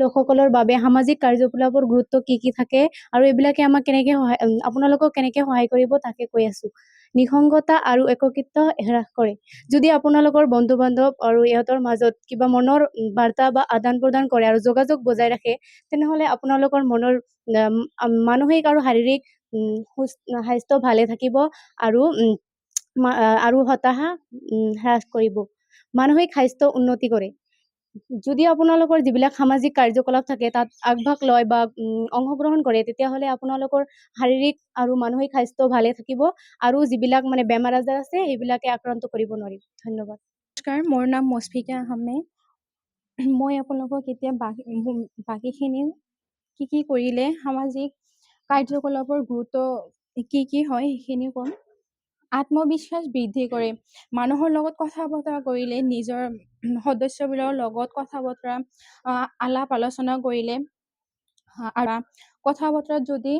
লোকসকলৰ বাবে সামাজিক কাৰ্যকলাপৰ গুৰুত্ব কি থাকে আৰু এইবিলাকে আমাক কেনেকে আপোনালোকক কেনেকে সহায় কৰিব তাকে কৈ আছো। নিসংগতা আৰু একত্ৰিত হ্ৰাস কৰে। যদি আপোনালোকৰ বন্ধু বান্ধৱ আৰু ইহঁতৰ মাজত কিবা মনৰ বাৰ্তা বা আদান প্ৰদান কৰে আৰু যোগাযোগ বজাই ৰাখে, তেনেহলে আপোনালোকৰ মনৰ মানসিক আৰু শাৰীৰিক স্বাস্থ্য ভালে থাকিব আৰু আৰু হতাশা হ্ৰাস কৰিব। মানসিক স্বাস্থ্য উন্নতি কৰে। যদি আপোনালোকৰ যিবিলাক সামাজিক কাৰ্যকলাপ থাকে তাত আগভাগ লয় বা অংশগ্ৰহণ কৰে, তেতিয়াহ'লে আপোনালোকৰ শাৰীৰিক আৰু মানসিক স্বাস্থ্য ভালে থাকিব আৰু যিবিলাক বেমাৰ আজাৰ আছে সেইবিলাকে আক্ৰান্ত কৰিব নোৱাৰিব। ধন্যবাদ। নমস্কাৰ, মোৰ নাম মুছফিকা আহমেদ। মই আপোনালোকক এতিয়া বাকীখিনি কি কৰিলে সামাজিক কাৰ্যকলাপৰ গুৰুত্ব কি হয় সেইখিনি ক'ম। আত্মবিশ্বাস বৃদ্ধি কৰে। মানুহৰ লগত কথা বতৰা কৰিলে, নিজৰ সদস্যবিলাকৰ লগত কথা বতৰা আলাপ আলোচনা কৰিলে, কথা বতৰাত যদি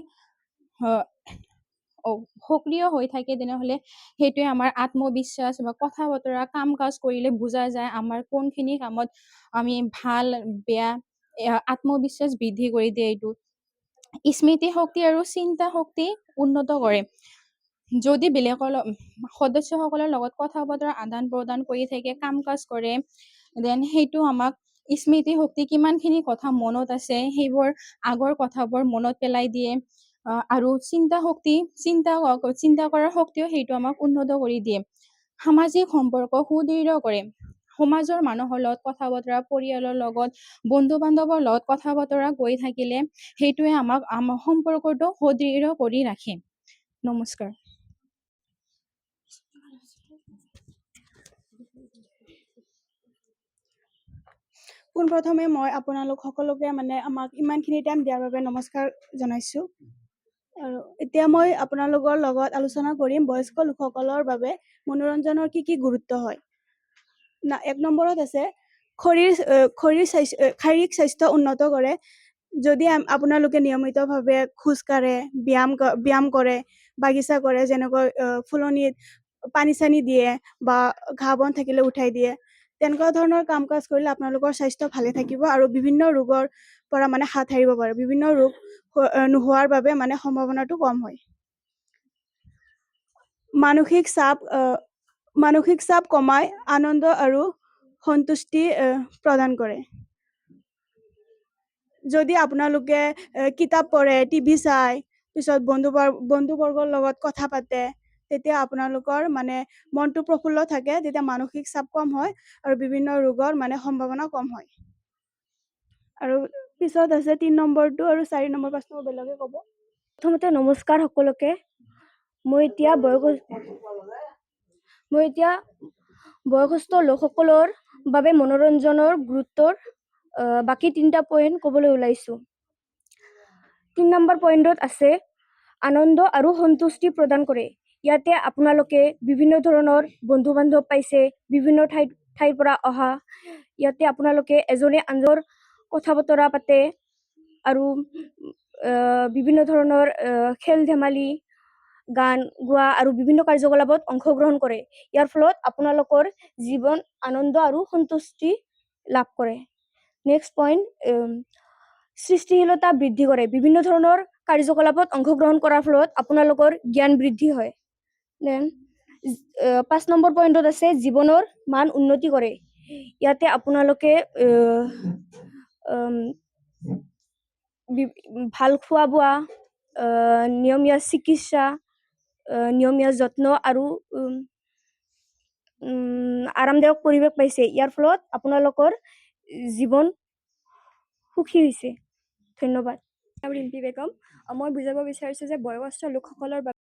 সক্ৰিয় হৈ থাকে, তেনেহ'লে সেইটোৱে আমাৰ আত্মবিশ্বাস বা কথা বতৰা কাম কাজ কৰিলে বুজা যায় আমাৰ কোনখিনি কামত আমি ভাল বেয়া, আত্মবিশ্বাস বৃদ্ধি কৰি দিয়ে। এইটো স্মৃতি শক্তি আৰু চিন্তা শক্তি উন্নত কৰে। যদি বেলেগৰ সদস্যসকলৰ লগত কথা বতৰা আদান প্ৰদান কৰি থাকে, কাম কাজ কৰে, দেন সেইটো আমাক স্মৃতি শক্তি কিমানখিনি কথা মনত আছে সেইবোৰ আগৰ কথাবোৰ মনত পেলাই দিয়ে। আৰু চিন্তা কৰাৰ শক্তিও সেইটো আমাক উন্নত কৰি দিয়ে। সামাজিক সম্পৰ্ক সুদৃঢ় কৰে। সমাজৰ মানুহৰ লগত কথা বতৰা, পৰিয়ালৰ লগত, বন্ধু বান্ধৱৰ লগত কথা বতৰা কৰি থাকিলে সেইটোৱে আমাক সম্পৰ্কটো সুদৃঢ় কৰি ৰাখে। নমস্কাৰ। পোনপ্ৰথমে মই আপোনালোক সকলোকে আমাক ইমানখিনি টাইম দিয়াৰ বাবে নমস্কাৰ জনাইছোঁ। আৰু এতিয়া মই আপোনালোকৰ লগত আলোচনা কৰিম বয়স্ক লোকসকলৰ বাবে মনোৰঞ্জনৰ কি গুৰুত্ব হয়। 1 নম্বৰত আছে শাৰীৰিক স্বাস্থ্য উন্নত কৰে। যদি আপোনালোকে নিয়মিতভাৱে খোজ কাঢ়ে, ব্যায়াম কৰে, বাগিচা কৰে, যেনেকৈ ফুলনিত পানী চানী দিয়ে বা ঘাঁহ বন থাকিলে উঠাই দিয়ে, তেনেকুৱা ধৰণৰ কাম কাজ কৰিলে আপোনালোকৰ স্বাস্থ্য ভালে থাকিব আৰু বিভিন্ন ৰোগৰ পৰা হাত সাৰিব পাৰে। বিভিন্ন ৰোগ নোহোৱাৰ বাবে সম্ভাৱনাটো কম হয়। মানসিক চাপ কমাই আনন্দ আৰু সন্তুষ্টি প্ৰদান কৰে। যদি আপোনালোকে কিতাপ পঢ়ে, টিভি চাই, পিছত বন্ধুবৰ্গৰ লগত কথা পাতে, তেতিয়া আপোনালোকৰ মনটো প্ৰফুল্ল থাকে, তেতিয়া মানসিক চাপ কম হয় আৰু বিভিন্ন ৰোগৰ সম্ভাৱনা কম হয়। আৰু পিছত আছে 3 নম্বৰটো আৰু 4 নম্বৰ 5 নম্বৰ বেলেগে ক'ব। প্ৰথমতে নমস্কাৰ সকলোকে। মই এতিয়া বয়সস্থ লোকসকলৰ বাবে মনোৰঞ্জনৰ গুৰুত্বৰ বাকী 3টা পইণ্ট ক'বলৈ ওলাইছোঁ। 3 নম্বৰ পইণ্টত আছে আনন্দ আৰু সন্তুষ্টি প্ৰদান কৰে। ইয়াতে আপোনালোকে বিভিন্ন ধৰণৰ বন্ধু বান্ধৱ পাইছে, বিভিন্ন ঠাইৰ পৰা অহা। ইয়াতে আপোনালোকে এজনে আনজনৰ কথা বতৰা পাতে আৰু বিভিন্ন ধৰণৰ খেল ধেমালি, গান গোৱা আৰু বিভিন্ন কাৰ্যকলাপত অংশগ্ৰহণ কৰে। ইয়াৰ ফলত আপোনালোকৰ জীৱন আনন্দ আৰু সন্তুষ্টি লাভ কৰে। নেক্সট পইণ্ট, সৃষ্টিশীলতা বৃদ্ধি কৰে। বিভিন্ন ধৰণৰ কাৰ্যকলাপত অংশগ্ৰহণ কৰাৰ ফলত আপোনালোকৰ জ্ঞান বৃদ্ধি হয়। দেন 5 নম্বৰ পইণ্টত আছে জীৱনৰ মান উন্নতি কৰে। ইয়াতে আপোনালোকে ভাল খোৱা বোৱা, নিয়মীয়া চিকিৎসা, নিয়মীয়া যত্ন আৰু আৰামদায়ক পৰিৱেশ পাইছে। ইয়াৰ ফলত আপোনালোকৰ জীৱন সুখী হৈছে। ধন্যবাদ। ৰিম্পী বেগম। মই বুজাব বিচাৰিছোঁ যে বয়সস্থ লোকসকলৰ বাবে